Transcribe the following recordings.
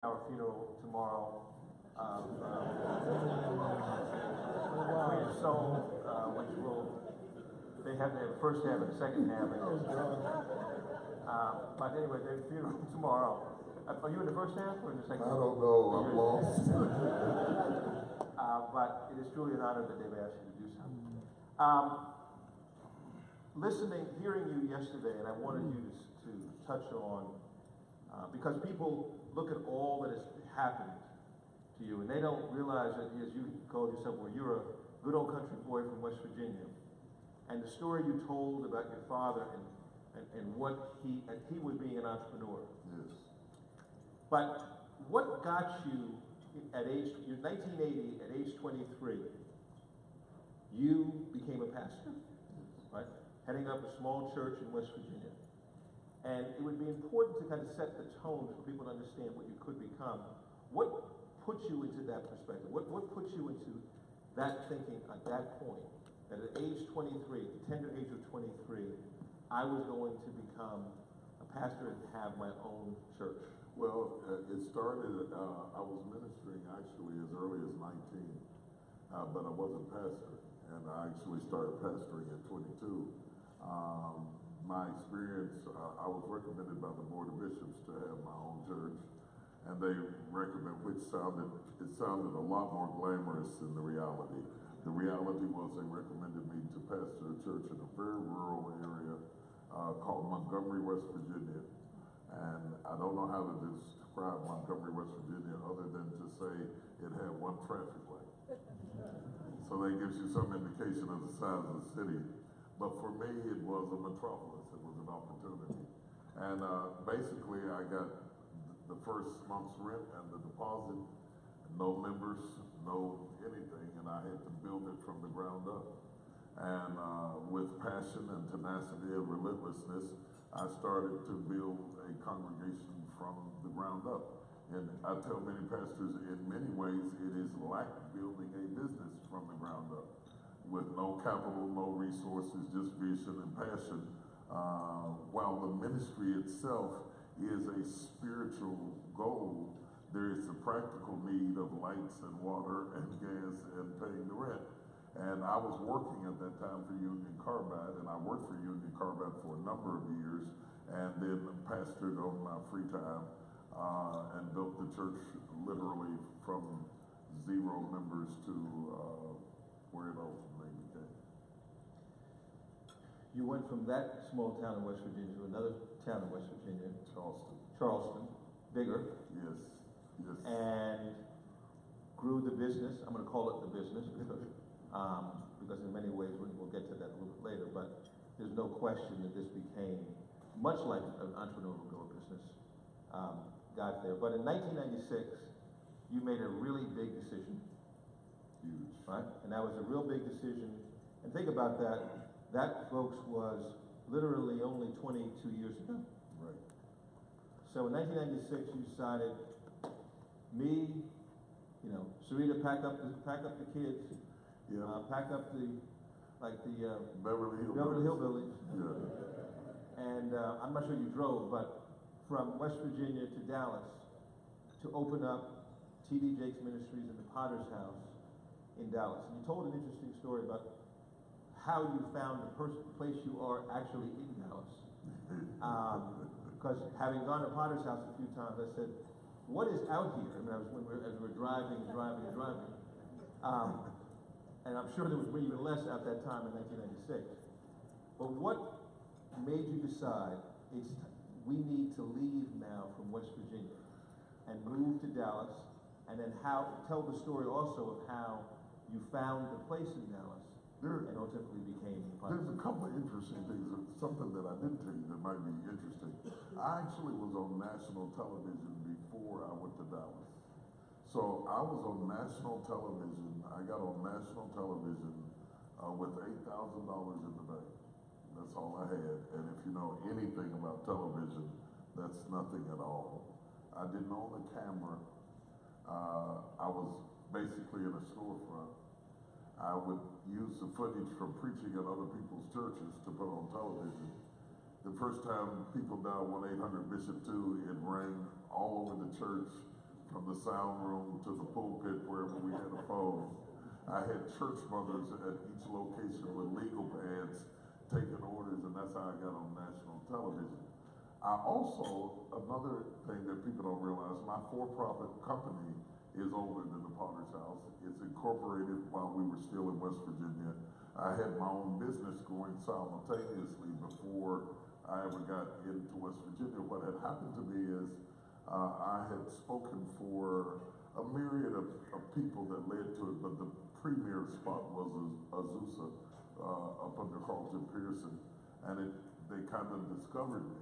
our funeral tomorrow. Which will, they have the first half and the second half. But anyway, their funeral tomorrow. Are you in the first half or in the second half? I don't know, I'm lost. But it is truly an honor that they've asked you to do so. Hearing you yesterday, and I wanted you to touch on, because people look at all that has happened to you, and they don't realize that, as you called yourself, well, you're a good old country boy from West Virginia, and the story you told about your father and what he was being an entrepreneur. Yes. But what got you at 1980, at age 23, you became a pastor, right? Heading up a small church in West Virginia. And it would be important to kind of set the tone for people to understand what you could become. What put you into that perspective? What put you into that thinking at that point, that at age 23, the tender age of 23, I was going to become a pastor and have my own church? Well, it started, I was ministering actually as early as 19, but I wasn't pastor. And I actually started pastoring at 22. My experience, I was recommended by the Board of Bishops to have my own church, and they recommended, it sounded a lot more glamorous than the reality. The reality was they recommended me to pastor a church in a very rural area called Montgomery, West Virginia. And I don't know how to describe Montgomery, West Virginia, other than to say it had one traffic light. So that gives you some indication of the size of the city. But for me, it was a metropolis. It was an opportunity. And basically, I got the first month's rent and the deposit, no members, no anything, and I had to build it from the ground up. And with passion and tenacity and relentlessness, I started to build a congregation from the ground up. And I tell many pastors, in many ways, it is like building a business from the ground up, with no capital, no resources, just vision and passion. While the ministry itself is a spiritual goal, there is a practical need of lights and water and gas and paying the rent. And I was working at that time for Union Carbide, and I worked for Union Carbide for a number of years, and then pastored on my free time, and built the church literally from 0 members to where it ultimately became. You went from that small town in West Virginia to another town in West Virginia. Charleston. Bigger. Yes. And grew the business. I'm going to call it the business because in many ways we'll get to that a little bit later, but there's no question that this became much like an entrepreneurial business. Got there. But in 1996, you made a really big decision. Huge. Right? And that was a real big decision. And think about that. That, folks, was literally only 22 years ago. Right. So in 1996, you decided, Sarita, pack up the kids, pack up the Beverly Hillbillies. Yeah. And I'm not sure you drove, but from West Virginia to Dallas to open up T.D. Jakes Ministries in the Potter's House in Dallas. And you told an interesting story about how you found the place you are actually in Dallas. Because having gone to Potter's House a few times, I said, what is out here? I mean, as we were driving. And I'm sure there was even less at that time in 1996. But what made you decide we need to leave now from West Virginia and move to Dallas, and then tell the story also of how you found the place in Dallas and ultimately became There's a couple of interesting things, something that I didn't tell you that might be interesting. I actually was on national television before I went to Dallas. So I was on national television. I got on national television with $8,000 in the bank. That's all I had. And if you know anything about television, that's nothing at all. I didn't own a camera. I was basically in a storefront. I would use the footage from preaching at other people's churches to put on television. The first time people dialed 1-800-BISHOP-2, it rang all over the church from the sound room to the pulpit wherever we had a phone. I had church mothers at each location with legal pads taking orders, and that's how I got on national television. I also, another thing that people don't realize, my for-profit company is older than the Potter's House. It's incorporated while we were still in West Virginia. I had my own business going simultaneously before I ever got into West Virginia. What had happened to me is I had spoken for a myriad of people that led to it, but the premier spot was Azusa up under Carlton Pearson, and they kind of discovered me.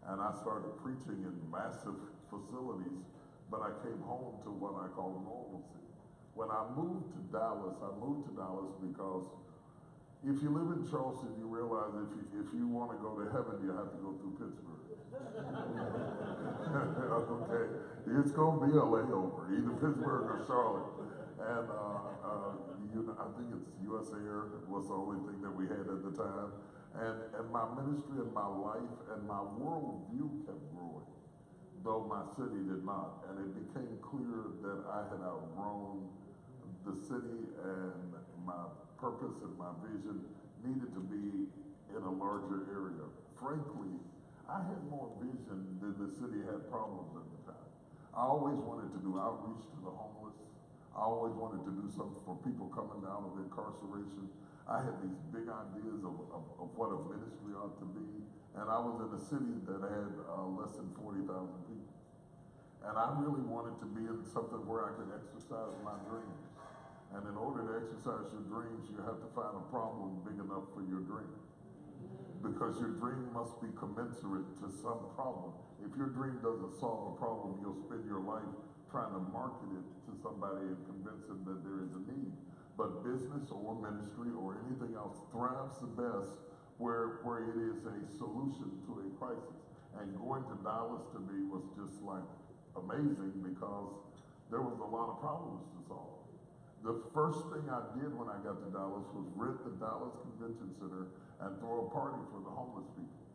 And I started preaching in massive facilities, but I came home to what I call normalcy. When I moved to Dallas because if you live in Charleston, you realize if you want to go to heaven, you have to go through Pittsburgh. Okay, it's going to be a layover, either Pittsburgh or Charlotte. And I think it's US Air was the only thing that we had at the time. And my ministry and my life and my worldview kept growing, though my city did not. And it became clear that I had outgrown the city, and my purpose and my vision needed to be in a larger area. Frankly, I had more vision than the city had problems at the time. I always wanted to do outreach to the homeless. I always wanted to do something for people coming out of incarceration. I had these big ideas of what a ministry ought to be, and I was in a city that had less than 40,000 people. And I really wanted to be in something where I could exercise my dreams. And in order to exercise your dreams, you have to find a problem big enough for your dream. Because your dream must be commensurate to some problem. If your dream doesn't solve a problem, you'll spend your life trying to market it to somebody and convince them that there is a need. But business or ministry or anything else thrives the best where it is a solution to a crisis. And going to Dallas to me was just like amazing because there was a lot of problems to solve. The first thing I did when I got to Dallas was rent the Dallas Convention Center and throw a party for the homeless people.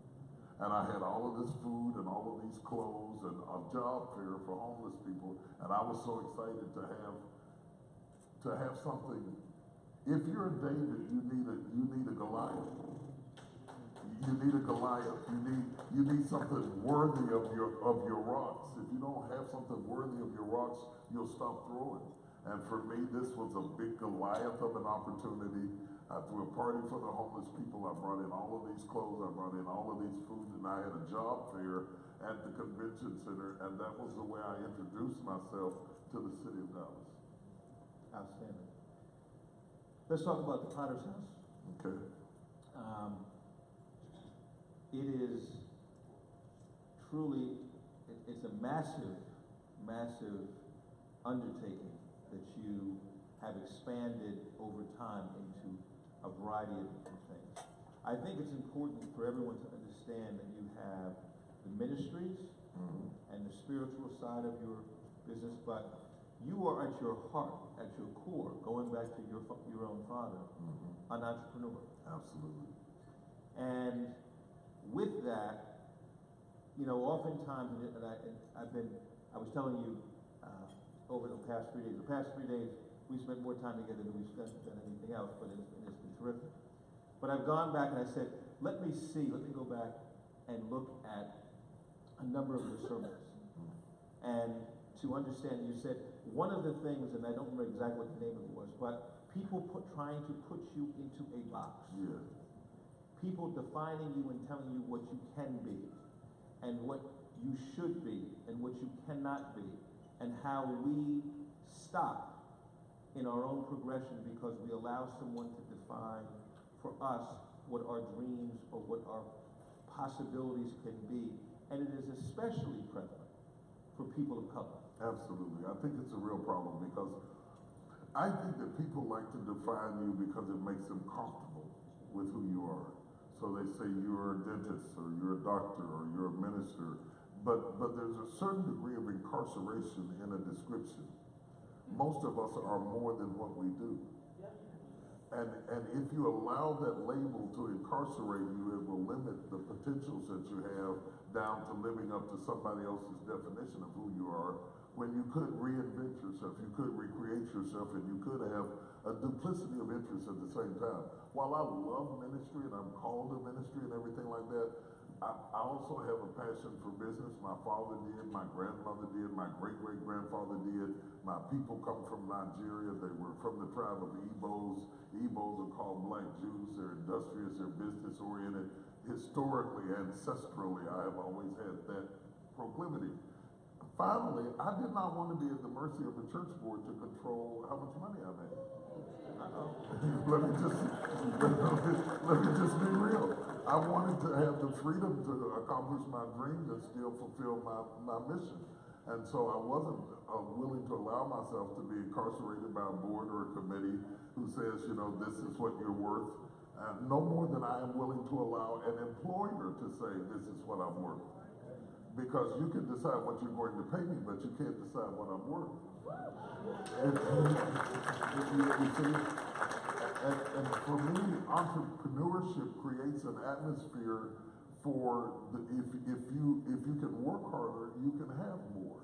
And I had all of this food and all of these clothes and a job fair for homeless people. And I was so excited to have something. If you're a David, you need a Goliath. You need a Goliath. You need something worthy of your rocks. If you don't have something worthy of your rocks, you'll stop throwing. And for me, this was a big Goliath of an opportunity. I threw a party for the homeless people. I brought in all of these clothes. I brought in all of these food, and I had a job fair at the convention center, and that was the way I introduced myself to the city of Dallas. Outstanding. Let's talk about the Potter's House. Okay. It is truly, it's a massive, massive undertaking that you have expanded over time into a variety of different things. I think it's important for everyone to understand that you have the ministries and the spiritual side of your business, but you are at your heart, at your core, going back to your own father, an entrepreneur. Absolutely. And with that, you know, oftentimes, and I was telling you over the past 3 days. The past 3 days, we spent more time together than we've spent than anything else, but it's been terrific. But I've gone back and I said, let me go back and look at a number of your sermons. And to understand, you said, one of the things, and I don't remember exactly what the name of it was, but people trying to put you into a box. Yeah. People defining you and telling you what you can be, and what you should be, and what you cannot be, and how we stop in our own progression because we allow someone to define for us what our dreams or what our possibilities can be. And it is especially prevalent for people of color. Absolutely. I think it's a real problem because I think that people like to define you because it makes them comfortable with who you are. So they say you're a dentist or you're a doctor or you're a minister. But there's a certain degree of incarceration in a description. Most of us are more than what we do. And if you allow that label to incarcerate you, it will limit the potentials that you have down to living up to somebody else's definition of who you are, when you could reinvent yourself, you could recreate yourself, and you could have a duplicity of interests at the same time. While I love ministry and I'm called to ministry and everything like that, I also have a passion for business. My father did, my grandmother did, my great-great-grandfather did. My people come from Nigeria. They were from the tribe of Igbos. Igbos are called Black Jews. They're industrious, they're business-oriented. Historically, ancestrally, I have always had that proclivity. Finally, I did not want to be at the mercy of the church board to control how much money I made. let me just be real. I wanted to have the freedom to accomplish my dreams and still fulfill my mission. And so I wasn't willing to allow myself to be incarcerated by a board or a committee who says, you know, this is what you're worth. No more than I am willing to allow an employer to say, this is what I'm worth. Because you can decide what you're going to pay me, but you can't decide what I'm worth. You see? And for me, entrepreneurship creates an atmosphere for if you can work harder, you can have more.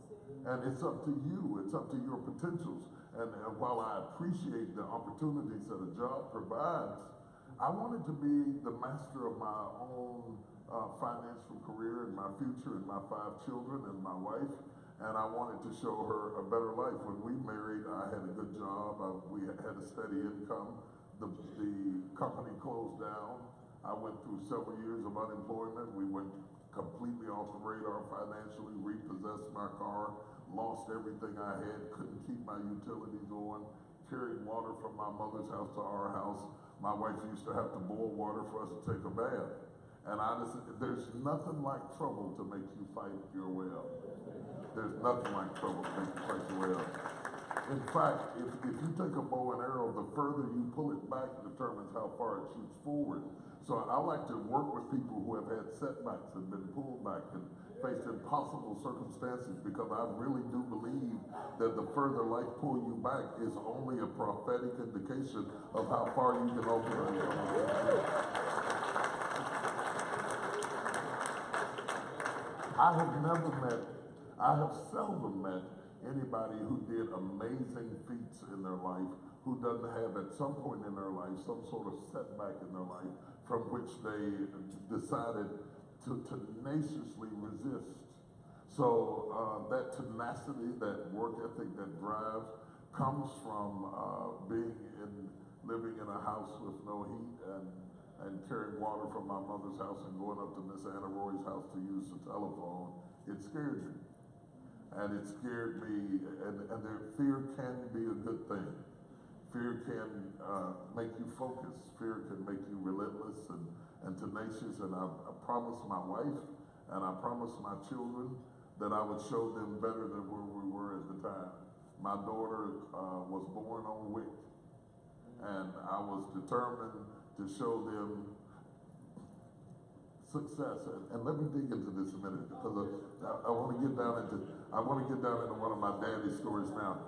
And it's up to you. It's up to your potentials. And while I appreciate the opportunities that a job provides, I wanted to be the master of my own financial career and my future and my 5 children and my wife. And I wanted to show her a better life. When we married, I had a good job. We had a steady income. The company closed down. I went through several years of unemployment. We went completely off the radar financially, repossessed my car, lost everything I had, couldn't keep my utilities on, carried water from my mother's house to our house. My wife used to have to boil water for us to take a bath. And there's nothing like trouble to make you fight your way out. There's nothing like trouble to make you fight your way out. In fact, if you take a bow and arrow, the further you pull it back determines how far it shoots forward. So I like to work with people who have had setbacks and been pulled back and faced impossible circumstances, because I really do believe that the further life pull you back is only a prophetic indication of how far you can ultimately go. I have seldom met anybody who did amazing feats in their life who doesn't have at some point in their life some sort of setback in their life from which they decided to tenaciously resist. So that tenacity, that work ethic, that drive comes from living in a house with no heat and carrying water from my mother's house and going up to Miss Anna Roy's house to use the telephone. It scared me. And it scared me, and fear can be a good thing. Fear can make you focus. Fear can make you relentless and tenacious. And I promised my wife and I promised my children that I would show them better than where we were at the time. My daughter was born on WIC, and I was determined to show them success. And let me dig into this a minute, because I want to get down into one of my daddy's stories now.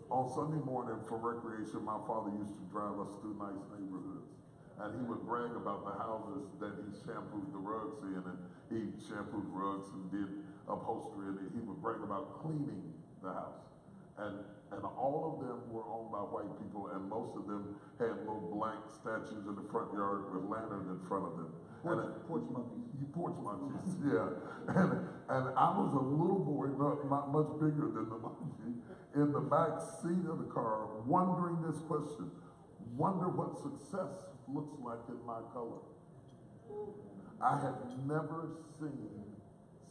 On Sunday morning for recreation, my father used to drive us through nice neighborhoods, and he would brag about the houses that he shampooed the rugs in, and he shampooed rugs and did upholstery, and he would brag about cleaning the house. And all of them were owned by white people, and most of them had little blank statues in the front yard with lanterns in front of them. Porch monkeys. Porch monkeys, yeah. And I was a little boy, not much bigger than the monkey, in the back seat of the car, wondering this question: wonder what success looks like in my color. I had never seen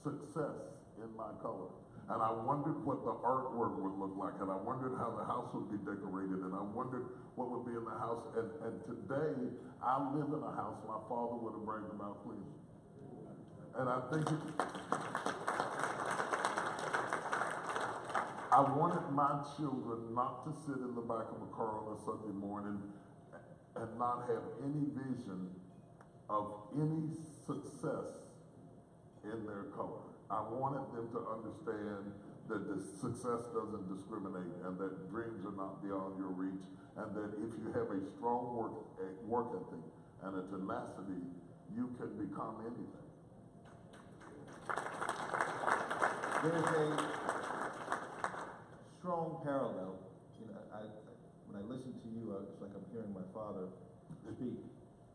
success in my color. And I wondered what the artwork would look like, and I wondered how the house would be decorated, and I wondered what would be in the house. And today, I live in a house my father would have bragged about cleaning. And I think I wanted my children not to sit in the back of a car on a Sunday morning and not have any vision of any success in their color. I wanted them to understand that the success doesn't discriminate, and that dreams are not beyond your reach, and that if you have a strong work ethic and a tenacity, you can become anything. strong parallel. When I listen to you, it's like I'm hearing my father speak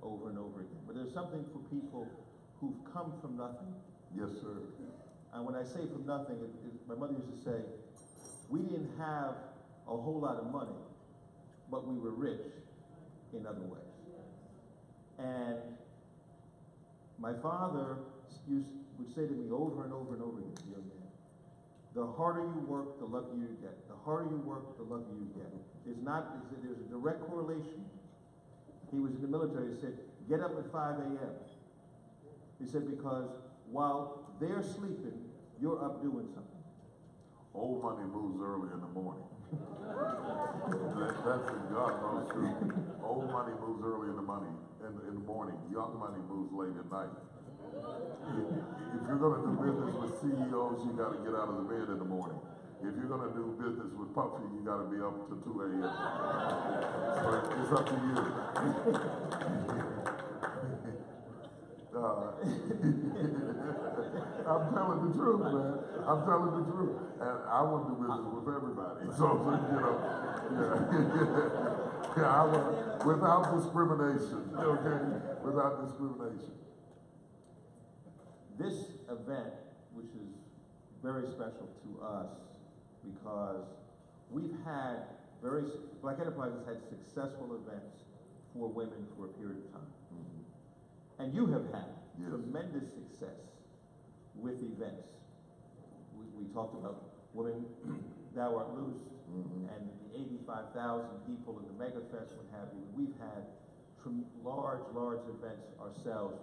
over and over again. But there's something for people who've come from nothing. Yes, sir. And when I say from nothing, my mother used to say, we didn't have a whole lot of money, but we were rich in other ways. And my father would say to me over and over and over again, young man, the harder you work, the luckier you get. The harder you work, the luckier you get. There's a direct correlation. He was in the military. He said, get up at 5 a.m. He said, because while they're sleeping, you're up doing something. Old money moves early in the morning. That's a God knows truth. Old money moves early in the morning. Young money moves late at night. If you're going to do business with CEOs, you got to get out of the bed in the morning. If you're going to do business with Puffy, you got to be up to 2 a.m. But it's up to you. I'm telling the truth, man. I'm telling the truth. And I want to do business with everybody. So, without discrimination, okay? Without discrimination. This event, which is very special to us because we've had Black Enterprise has had successful events for women for a period of time. Mm-hmm. And you have had tremendous success with events. We talked about Women Thou Art Loose, mm-hmm. and the 85,000 people in the Mega Fest, what have you. We've had large events ourselves.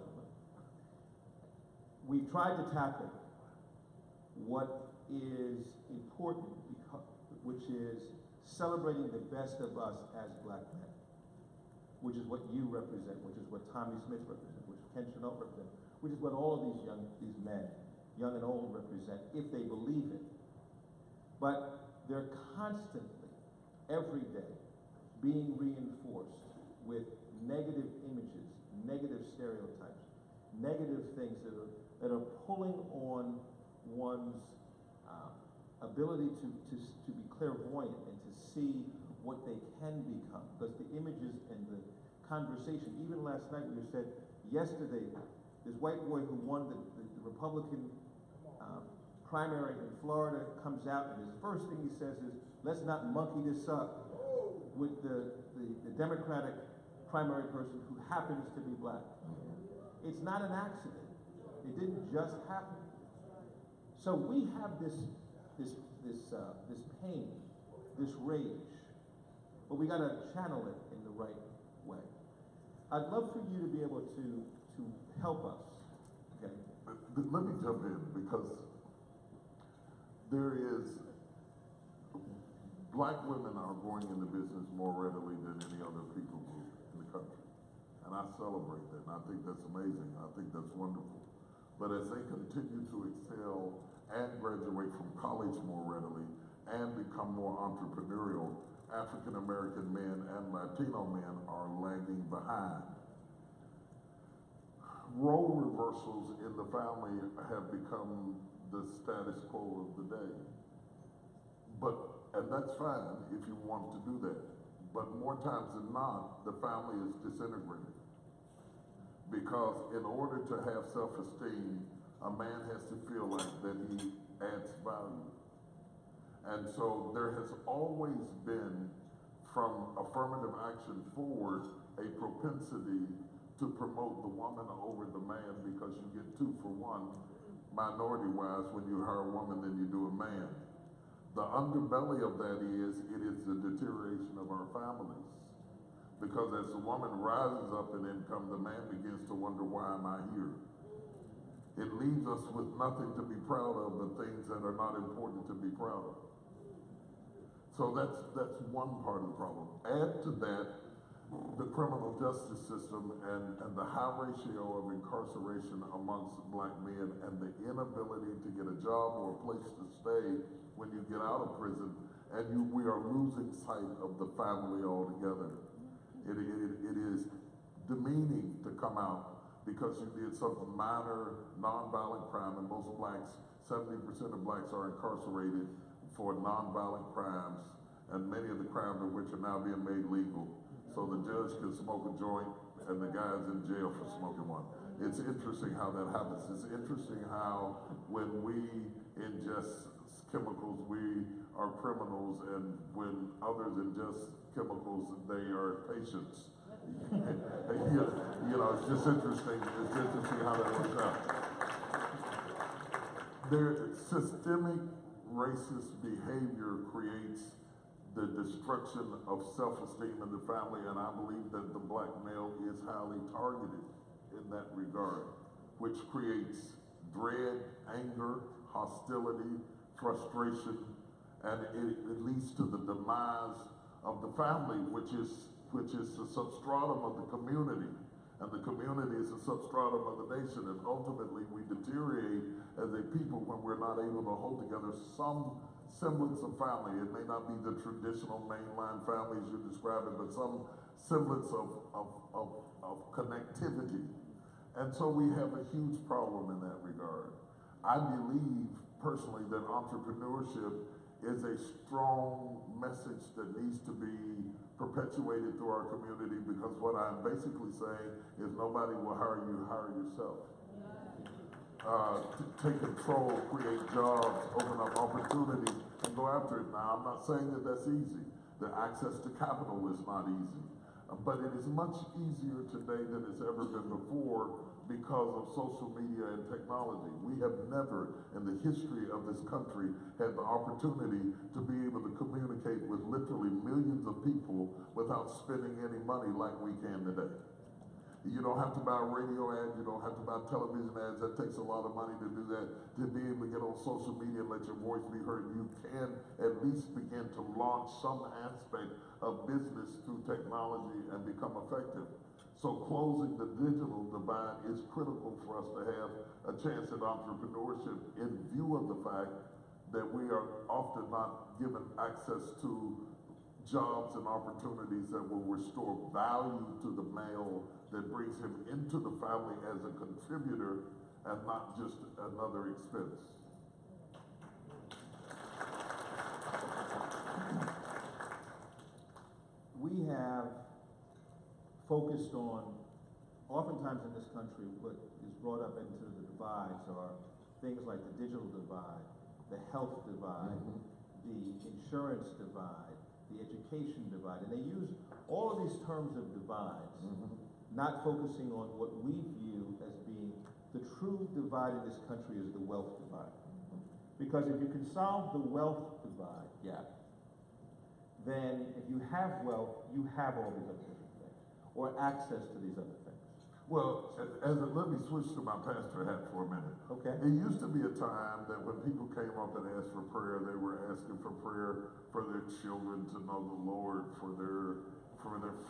We've tried to tackle what is important, which is celebrating the best of us as Black men, which is what you represent, which is what Tommy Smith represents, which Ken Chenault represents, which is what all of these men, young and old, represent, if they believe it. But they're constantly, every day, being reinforced with negative images, negative stereotypes, negative things that are pulling on one's ability to be clairvoyant and to see what they can become. Because the images and the conversation, even last night when you said, yesterday, this white boy who won the Republican primary in Florida comes out, and his first thing he says is, let's not monkey this up with the Democratic primary person who happens to be Black. It's not an accident. It didn't just happen. So we have this pain, this rage, but we got to channel it in the right way. I'd love for you to be able to help us. Okay. Let me jump in, because Black women are going into business more readily than any other people group in the country. And I celebrate that, and I think that's amazing. I think that's wonderful. But as they continue to excel and graduate from college more readily and become more entrepreneurial, African American men and Latino men are lagging behind. Role reversals in the family have become the status quo of the day. And that's fine if you want to do that. But more times than not, the family is disintegrated. Because in order to have self-esteem, a man has to feel like that he adds value. And so there has always been, from affirmative action forward, a propensity to promote the woman over the man, because you get 2 for 1, minority-wise, when you hire a woman than you do a man. The underbelly of that is, it is the deterioration of our families. Because as the woman rises up in income, the man begins to wonder, why am I here? It leaves us with nothing to be proud of but things that are not important to be proud of. So that's one part of the problem. Add to that the criminal justice system and the high ratio of incarceration amongst Black men, and the inability to get a job or a place to stay when you get out of prison, and we are losing sight of the family altogether. It is demeaning to come out because you did some minor nonviolent crime, and most Blacks, 70% of Blacks are incarcerated for nonviolent crimes, and many of the crimes of which are now being made legal. So the judge can smoke a joint and the guy's in jail for smoking one. It's interesting how that happens. It's interesting how when we ingest chemicals, we are criminals, and when others ingest chemicals, they are patients. You know, it's just interesting. It's interesting how that works out. Systemic racist behavior creates the destruction of self-esteem in the family, and I believe that the black male is highly targeted in that regard, which creates dread, anger, hostility, frustration, and it leads to the demise of the family, which is the substratum of the community, and the community is the substratum of the nation, and ultimately we deteriorate as a people when we're not able to hold together some semblance of family. It may not be the traditional mainline families you're describing, but some semblance of connectivity. And so we have a huge problem in that regard. I believe personally that entrepreneurship is a strong message that needs to be perpetuated through our community, because what I'm basically saying is nobody will hire you, hire yourself. Take control, create jobs, open up opportunity, and go after it. Now, I'm not saying that that's easy. The access to capital is not easy. But it is much easier today than it's ever been before because of social media and technology. We have never in the history of this country had the opportunity to be able to communicate with literally millions of people without spending any money like we can today. You don't have to buy a radio ad, you don't have to buy television ads. That takes a lot of money to do that. To be able to get on social media and let your voice be heard, you can at least begin to launch some aspect of business through technology and become effective. So closing the digital divide is critical for us to have a chance at entrepreneurship, in view of the fact that we are often not given access to jobs and opportunities that will restore value to the male, that brings him into the family as a contributor and not just another expense. We have focused on, oftentimes in this country, what is brought up into the divides are things like the digital divide, the health divide, the insurance divide, the education divide, and they use all of these terms of divides, not focusing on what we view as being the true divide in this country is the wealth divide. Because if you can solve the wealth divide gap, then if you have wealth, you have all these other different things, or access to these other things. Well, let me switch to my pastor hat for a minute. Okay. It used to be a time that when people came up and asked for prayer, they were asking for prayer for their children to know the Lord, for their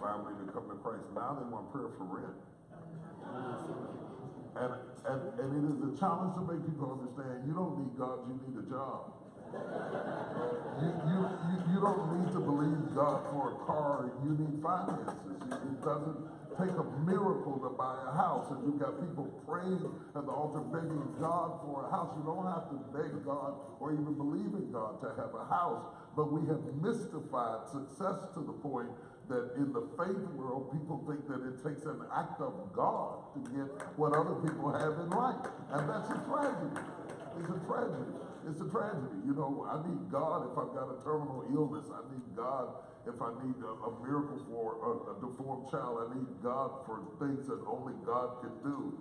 family to come to Christ. Now they want prayer for rent. And it is a challenge to make people understand you don't need God, you need a job. You don't need to believe God for a car, you need finances. It doesn't take a miracle to buy a house, and you've got people praying at the altar begging God for a house. You don't have to beg God or even believe in God to have a house, but we have mystified success to the point that in the faith world, people think that it takes an act of God to get what other people have in life, and that's a tragedy. It's a tragedy. It's a tragedy. You know, I need God if I've got a terminal illness. I need God if I need a miracle for a deformed child. I need God for things that only God can do.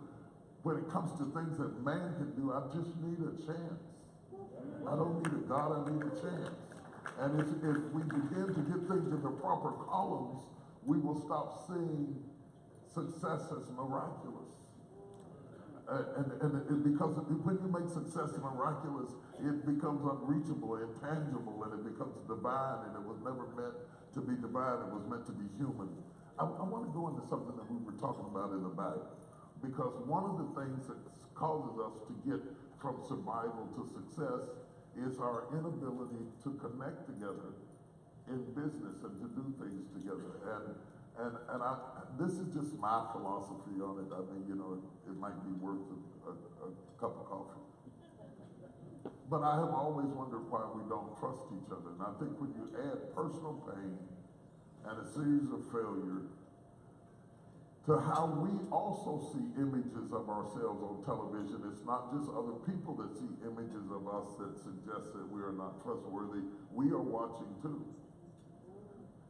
When it comes to things that man can do, I just need a chance. I don't need a God, I need a chance. And if we begin to get things in the proper columns, we will stop seeing success as miraculous. Because when you make success miraculous, it becomes unreachable, intangible, and it becomes divine, and it was never meant to be divine, it was meant to be human. I want to go into something that we were talking about in the back, because one of the things that causes us to get from survival to success is our inability to connect together in business and to do things together. And this is just my philosophy on it. I mean, you know, it might be worth a cup of coffee. But I have always wondered why we don't trust each other. And I think when you add personal pain and a series of failure to how we also see images of ourselves on television, it's not just other people that see images of us that suggest that we are not trustworthy. We are watching too.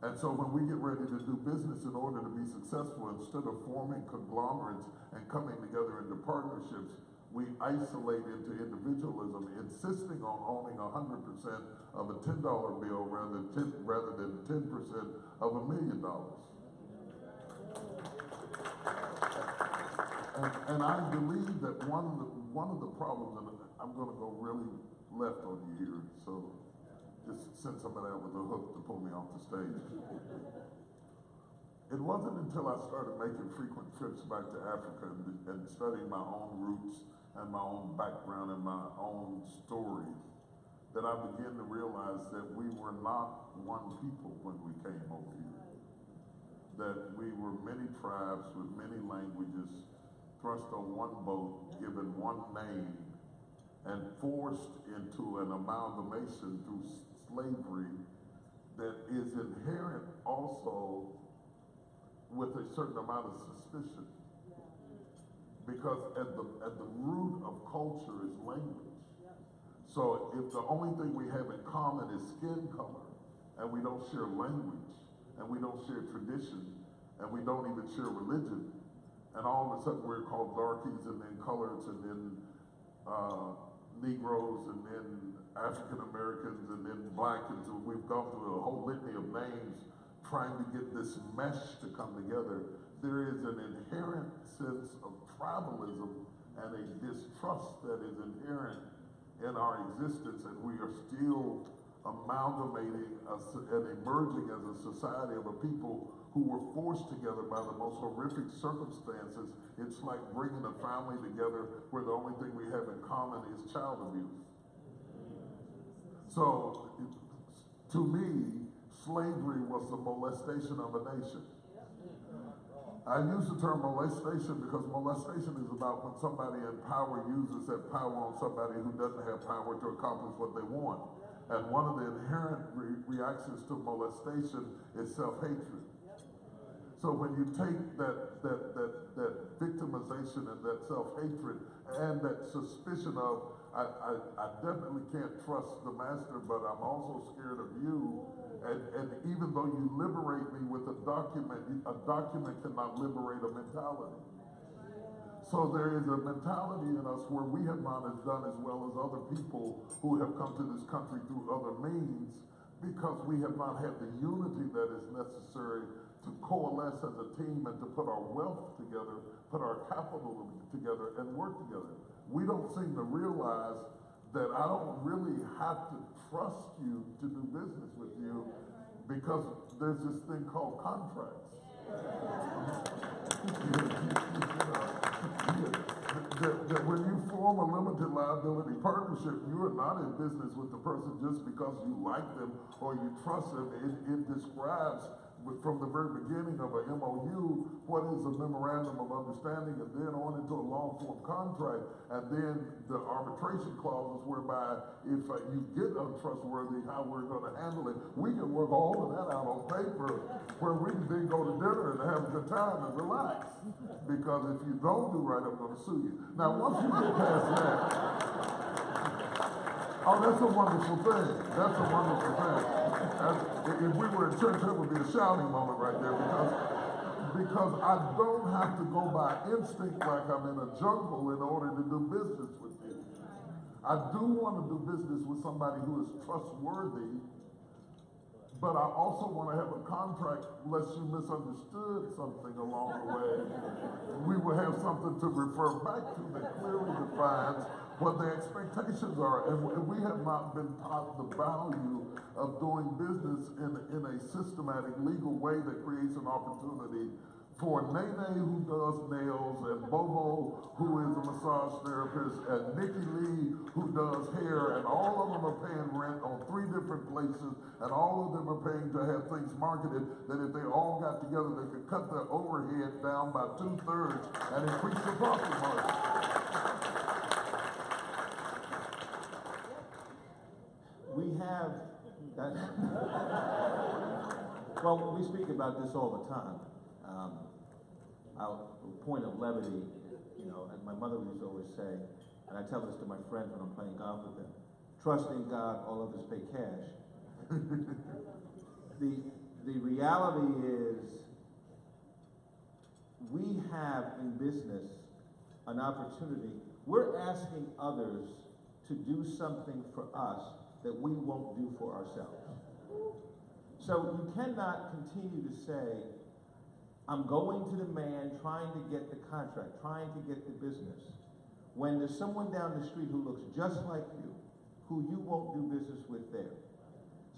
And so when we get ready to do business in order to be successful, instead of forming conglomerates and coming together into partnerships, we isolate into individualism, insisting on owning 100% of a $10 bill rather than 10% of $1 million. And I believe that one of the problems, and I'm going to go really left on you here, so just send somebody out with a hook to pull me off the stage. It wasn't until I started making frequent trips back to Africa and studying my own roots and my own background and my own story that I began to realize that we were not one people when we came over here. That we were many tribes with many languages, thrust on one boat, given one name, and forced into an amalgamation through slavery that is inherent also with a certain amount of suspicion. Because at the root of culture is language. So if the only thing we have in common is skin color, and we don't share language, and we don't share tradition, and we don't even share religion, and all of a sudden we're called darkies, and then coloreds, and then Negroes, and then African Americans, and then black, and so we've gone through a whole litany of names trying to get this mesh to come together. There is an inherent sense of tribalism and a distrust that is inherent in our existence, and we are still amalgamating and emerging as a society of a people who were forced together by the most horrific circumstances. It's like bringing a family together where the only thing we have in common is child abuse. So, to me, slavery was the molestation of a nation. I use the term molestation because molestation is about when somebody in power uses that power on somebody who doesn't have power to accomplish what they want. And one of the inherent reactions to molestation is self-hatred. So when you take that victimization and that self-hatred and that suspicion of, I definitely can't trust the master, but I'm also scared of you. And even though you liberate me with a document cannot liberate a mentality. So there is a mentality in us where we have not done as well as other people who have come to this country through other means, because we have not had the unity that is necessary to coalesce as a team and to put our wealth together, put our capital together, and work together. We don't seem to realize that I don't really have to trust you to do business with you, because there's this thing called contracts. That when you form a limited liability partnership, you are not in business with the person just because you like them or you trust them. It describes from the very beginning of a MOU what is a memorandum of understanding, and then on into a long form contract, and then the arbitration clauses whereby if you get untrustworthy, how we're going to handle it. We can work all of that out on paper where we can then go to dinner and have a good time and relax, because if you don't do right, I'm going to sue you. Now once you get past that, oh, that's a wonderful thing. That's a wonderful thing. If we were in church, that would be a shouting moment right there, because I don't have to go by instinct like I'm in a jungle in order to do business with you. I do want to do business with somebody who is trustworthy, but I also want to have a contract lest you misunderstood something along the way. We will have something to refer back to that clearly defines what the expectations are. And we have not been taught the value of doing business in a systematic, legal way that creates an opportunity for Nene, who does nails, and Bobo, who is a massage therapist, and Nikki Lee, who does hair, and all of them are paying rent on 3 different places, and all of them are paying to have things marketed, that if they all got together, they could cut their overhead down by 2/3 and increase the profit margin. we have that. Well, we speak about this all the time. A point of levity, you know, and my mother used to always say, and I tell this to my friends when I'm playing golf with them, trust in God, all others pay cash. The reality is, we have in business an opportunity. We're asking others to do something for us that we won't do for ourselves. So you cannot continue to say, I'm going to the man trying to get the contract, trying to get the business, when there's someone down the street who looks just like you, who you won't do business with there.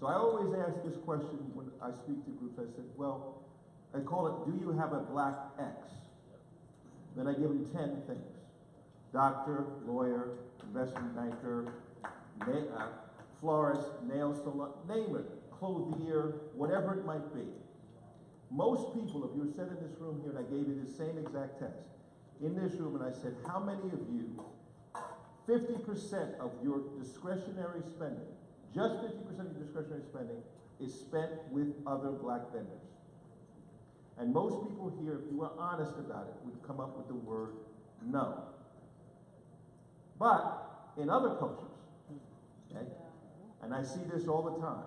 So I always ask this question when I speak to groups. I said, well, I call it, do you have a black X? Then I give them 10 things. Doctor, lawyer, investment banker, florist, nail salon, name it, clothier, whatever it might be. Most people, if you were sitting in this room here and I gave you the same exact test, in this room, and I said, how many of you, 50% of your discretionary spending, just 50% of your discretionary spending is spent with other black vendors? And most people here, if you were honest about it, would come up with the word no. But in other cultures, okay, and I see this all the time,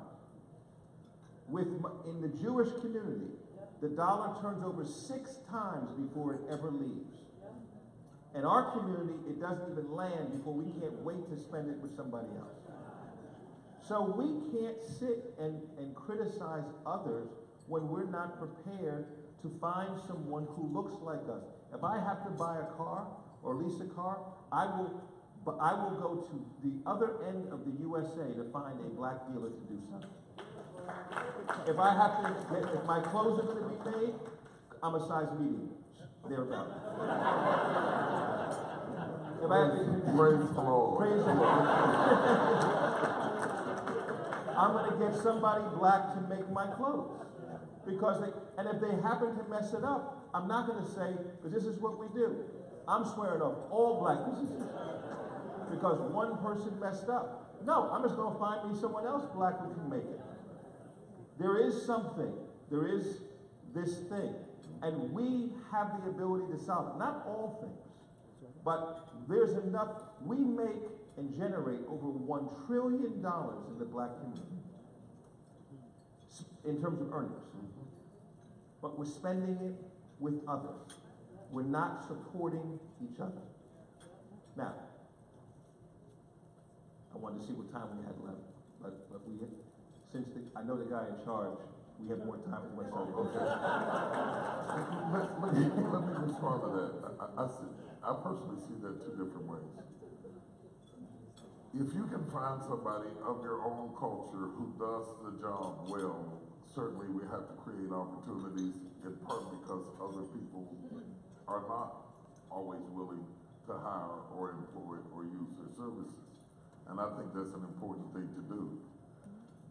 in the Jewish community, the dollar turns over 6 times before it ever leaves. In our community, it doesn't even land before we can't wait to spend it with somebody else. So we can't sit and criticize others when we're not prepared to find someone who looks like us. If I have to buy a car or lease a car, I will go to the other end of the USA to find a black dealer to do something. If I have to, if my clothes are going to be made, I'm a size medium, thereabout. If I have to, Praise the Lord. Praise the Lord. I'm going to get somebody black to make my clothes. Because and if they happen to mess it up, I'm not going to say, because this is what we do. I'm swearing off all black businesses because one person messed up. No, I'm just going to find me someone else black who can make it. There is something, there is this thing, and we have the ability to solve it. Not all things, but there's enough. We make and generate over $1 trillion in the black community in terms of earnings. But we're spending it with others. We're not supporting each other. Now, I wanted to see what time we had left, but I know the guy in charge, we have more time for myself. Okay. let me respond to that. I personally see that 2 different ways. If you can find somebody of your own culture who does the job well, certainly we have to create opportunities, in part because other people are not always willing to hire or employ or use their services. And I think that's an important thing to do.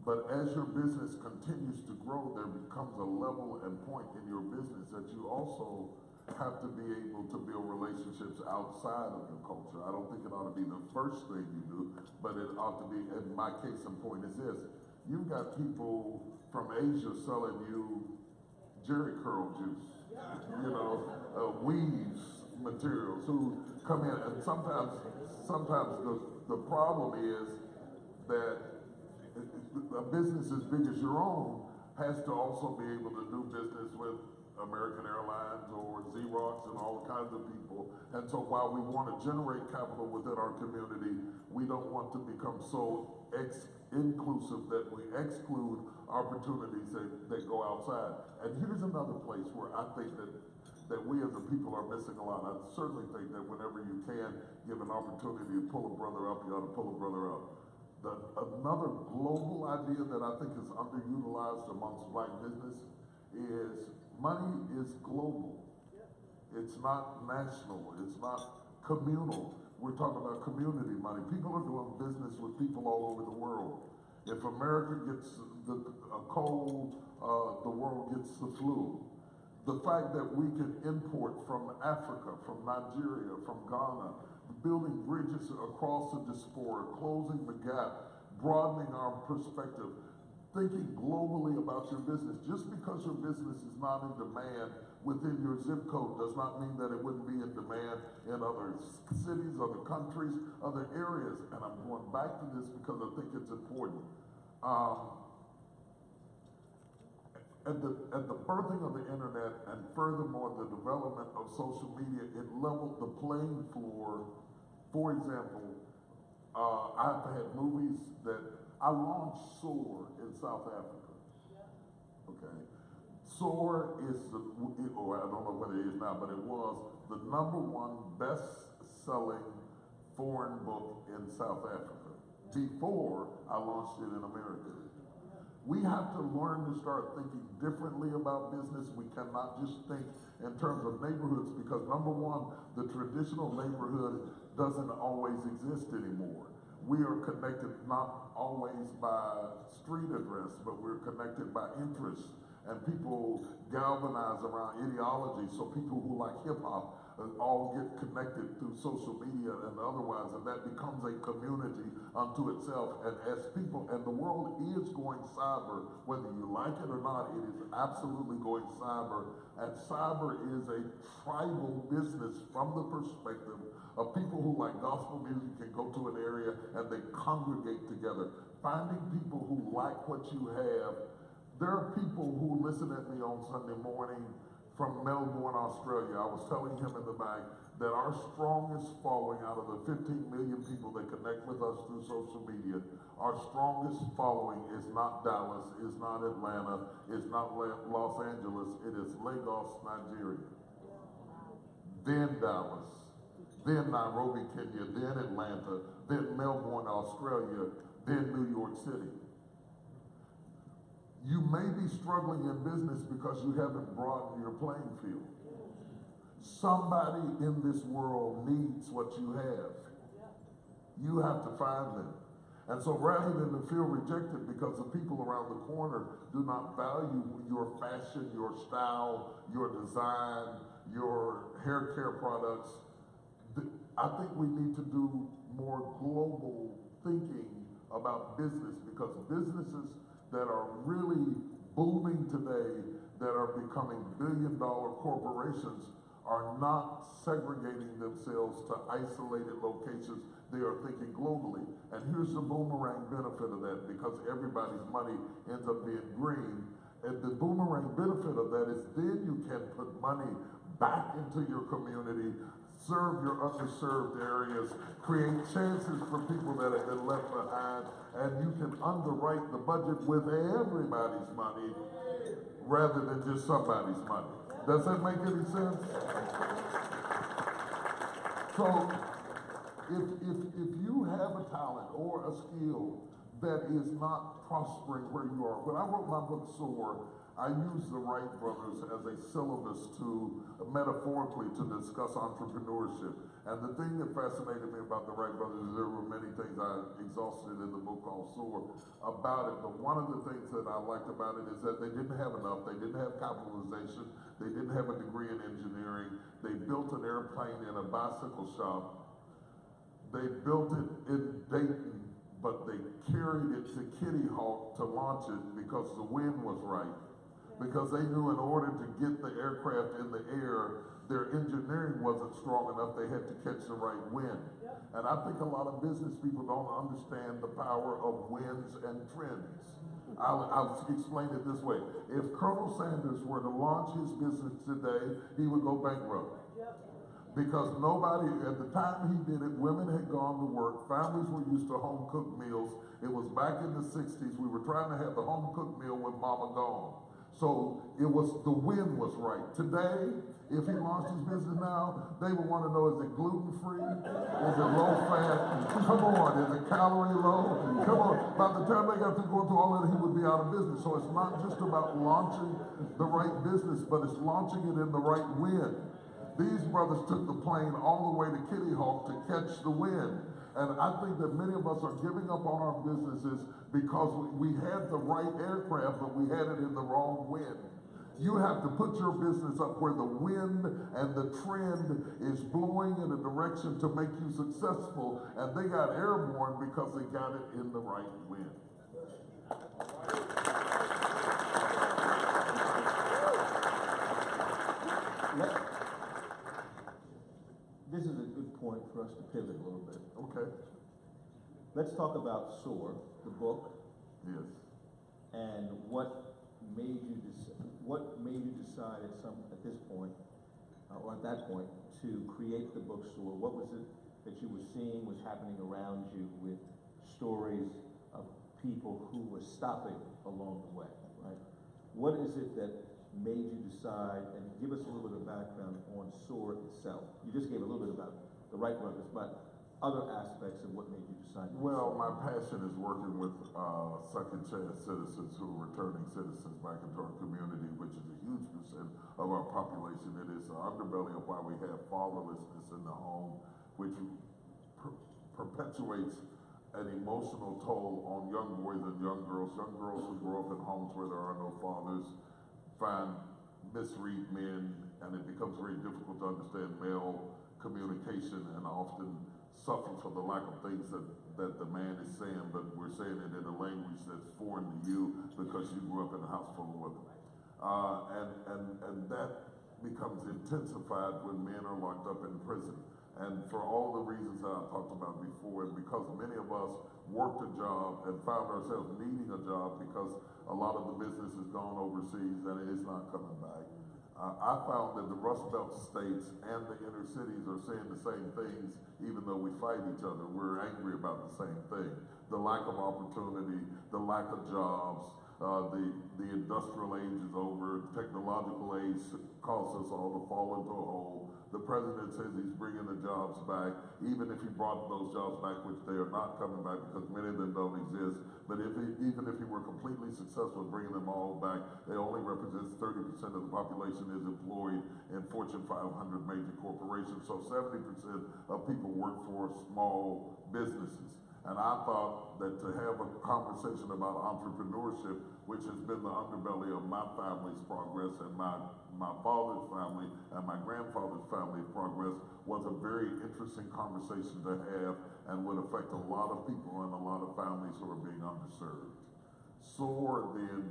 But as your business continues to grow, there becomes a level and point in your business that you also have to be able to build relationships outside of your culture. I don't think it ought to be the first thing you do, but it ought to be, in my case in point is this, you've got people from Asia selling you Jerry curl juice, you know, weaves materials who come in, and sometimes the problem is that a business as big as your own has to also be able to do business with American Airlines or Xerox and all kinds of people. And so while we want to generate capital within our community, we don't want to become so inclusive that we exclude opportunities that go outside. And here's another place where I think that we as a people are missing a lot. I certainly think that whenever you can give an opportunity to pull a brother up, you ought to pull a brother up. Another global idea that I think is underutilized amongst black business is money is global. It's not national. It's not communal. We're talking about community money. People are doing business with people all over the world. If America gets a cold, the world gets the flu. The fact that we can import from Africa, from Nigeria, from Ghana, building bridges across the diaspora, closing the gap broadening our perspective, thinking globally about your business. Just because your business is not in demand within your zip code does not mean that it wouldn't be in demand in other cities, other countries, other areas. And I'm going back to this because I think it's important. At the birthing of the internet and furthermore the development of social media, it leveled the playing floor. For example, I've had movies that I launched SOAR in South Africa. Okay, SOAR is or I don't know what it is now, but it was the #1 best-selling foreign book in South Africa before I launched it in America. We have to learn to start thinking differently about business. We cannot just think in terms of neighborhoods because #1, the traditional neighborhood doesn't always exist anymore. We are connected not always by street address, but we're connected by interest. And people galvanize around ideology. So people who like hip hop all get connected through social media and otherwise, and that becomes a community unto itself. And as people, and the world is going cyber, whether you like it or not, it is absolutely going cyber. And cyber is a tribal business from the perspective of people who like gospel music can go to an area and they congregate together. Finding people who like what you have. There are people who listen at me on Sunday morning from Melbourne, Australia. I was telling him in the back that our strongest following out of the 15 million people that connect with us through social media, our strongest following is not Dallas, is not Atlanta, is not Los Angeles, it is Lagos, Nigeria. Then Dallas, then Nairobi, Kenya, then Atlanta, then Melbourne, Australia, then New York City. You may be struggling in business because you haven't broadened your playing field. Somebody in this world needs what you have. You have to find them. And so rather than to feel rejected because the people around the corner do not value your fashion, your style, your design, your hair care products, I think we need to do more global thinking about business because businesses that are really booming today, that are becoming billion-dollar corporations, are not segregating themselves to isolated locations. They are thinking globally. And here's the boomerang benefit of that, because everybody's money ends up being green. And the boomerang benefit of that is then you can put money back into your community, serve your underserved areas, create chances for people that have been left behind, and you can underwrite the budget with everybody's money rather than just somebody's money. Does that make any sense? So if you have a talent or a skill that is not prospering where you are, when I wrote my book SOAR, I used the Wright brothers as a syllabus to, metaphorically, to discuss entrepreneurship. And the thing that fascinated me about the Wright brothers, there were many things I exhausted in the book called SOAR about it, but one of the things that I liked about it is that they didn't have enough, they didn't have capitalization, they didn't have a degree in engineering, they built an airplane in a bicycle shop, they built it in Dayton, but they carried it to Kitty Hawk to launch it because the wind was right. Because they knew in order to get the aircraft in the air, their engineering wasn't strong enough, they had to catch the right wind. And I think a lot of business people don't understand the power of winds and trends. I'll explain it this way. If Colonel Sanders were to launch his business today, he would go bankrupt. Because nobody, at the time he did it, women had gone to work, families were used to home-cooked meals. It was back in the 60s, we were trying to have the home-cooked meal with Mama gone. So it was, the wind was right. Today, if he launched his business now, they would want to know, is it gluten-free? Is it low-fat? Come on, is it calorie low? Come on. By the time they got to go through all that, he would be out of business. So it's not just about launching the right business, but it's launching it in the right wind. These brothers took the plane all the way to Kitty Hawk to catch the wind. And I think that many of us are giving up on our businesses because we had the right aircraft, but we had it in the wrong wind. You have to put your business up where the wind and the trend is blowing in a direction to make you successful, and they got airborne because they got it in the right wind. This is a good point for us to pivot a little bit. Okay. Let's talk about SOAR, the book, Yes. and what made you decide at this point, or at that point, to create the book SOAR. What was it that you were seeing was happening around you with stories of people who were stopping along the way, right? What is it that made you decide, and give us a little bit of background on SOAR itself? You just gave a little bit about the right brothers, but other aspects of what made you decide to do Well, SOAR. my passion is working with second chance citizens who are returning citizens back into our community, which is a huge percent of our population. It is the underbelly of why we have fatherlessness in the home, which perpetuates an emotional toll on young boys and young girls who grow up in homes where there are no fathers, misread men, and it becomes very difficult to understand male communication, and often suffer for the lack of things that the man is saying, but we're saying it in a language that's foreign to you because you grew up in a house full of women. And that becomes intensified when men are locked up in prison. And for all the reasons that I talked about before, and because many of us worked a job and found ourselves needing a job because a lot of the business has gone overseas and it is not coming back. I found that the Rust Belt states and the inner cities are saying the same things, even though we fight each other. We're angry about the same thing. The lack of opportunity, the lack of jobs, the industrial age is over, technological age caused us all to fall into a hole. The president says he's bringing the jobs back, even if he brought those jobs back, which they are not coming back because many of them don't exist. But even if he were completely successful in bringing them all back, they only represent 30% of the population is employed in Fortune 500 major corporations. So 70% of people work for small businesses. And I thought that to have a conversation about entrepreneurship, which has been the underbelly of my family's progress and my father's family and my grandfather's family progress, was a very interesting conversation to have and would affect a lot of people and a lot of families who are being underserved. SOAR then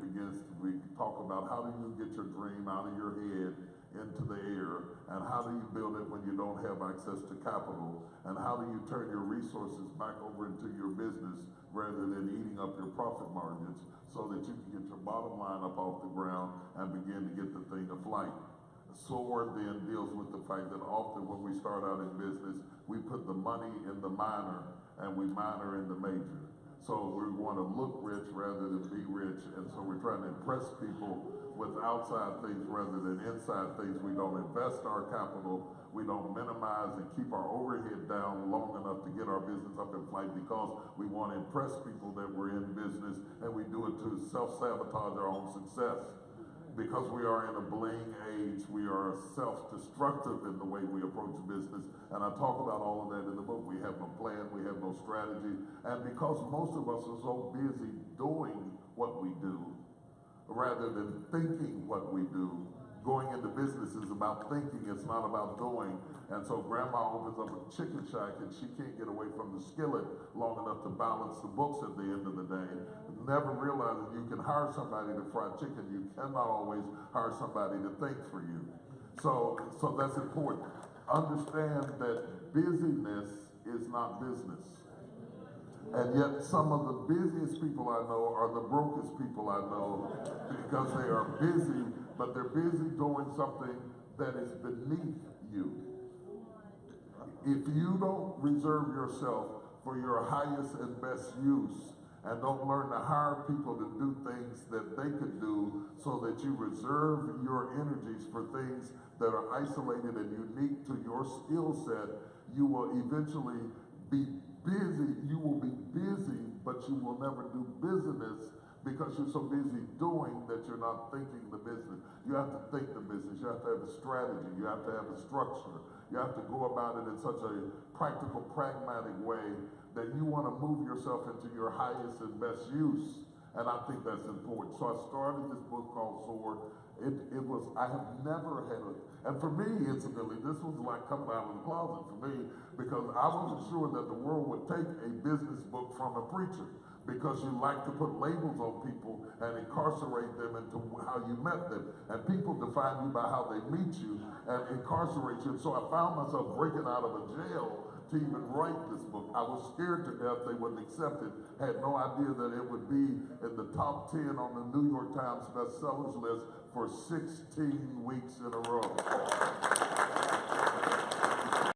we talk about how do you get your dream out of your head into the air, and how do you build it when you don't have access to capital, and how do you turn your resources back over into your business rather than eating up your profit margins so that you can get your bottom line up off the ground and begin to get the thing to flight. SOAR then deals with the fact that often when we start out in business, we put the money in the minor and we minor in the major. So we want to look rich rather than be rich, and so we're trying to impress people with outside things rather than inside things. We don't invest our capital, we don't minimize and keep our overhead down long enough to get our business up in flight because we want to impress people that we're in business, and we do it to self-sabotage our own success. Because we are in a bling age, we are self-destructive in the way we approach business, and I talk about all of that in the book. We have no plan, we have no strategy, and because most of us are so busy doing what we do, rather than thinking what we do, going into business is about thinking, it's not about doing. And so grandma opens up a chicken shack and she can't get away from the skillet long enough to balance the books at the end of the day, never realizing you can hire somebody to fry chicken. You cannot always hire somebody to think for you. So that's important. Understand that busyness is not business. And yet some of the busiest people I know are the brokest people I know because they are busy, but they're busy doing something that is beneath you. If you don't reserve yourself for your highest and best use and don't learn to hire people to do things that they could do so that you reserve your energies for things that are isolated and unique to your skill set, you will eventually be busy. You will be busy, but you will never do business because you're so busy doing that you're not thinking the business. You have to think the business. You have to have a strategy. You have to have a structure. You have to go about it in such a practical, pragmatic way that you want to move yourself into your highest and best use. And I think that's important. So I started this book called SOAR. I have never had and for me, incidentally, this was like coming out of the closet for me, because I wasn't sure that the world would take a business book from a preacher, because you like to put labels on people and incarcerate them into how you met them. And people define you by how they meet you and incarcerate you. And so I found myself breaking out of a jail to even write this book. I was scared to death they wouldn't accept it. Had no idea that it would be in the top 10 on the New York Times bestsellers list for 16 weeks in a row.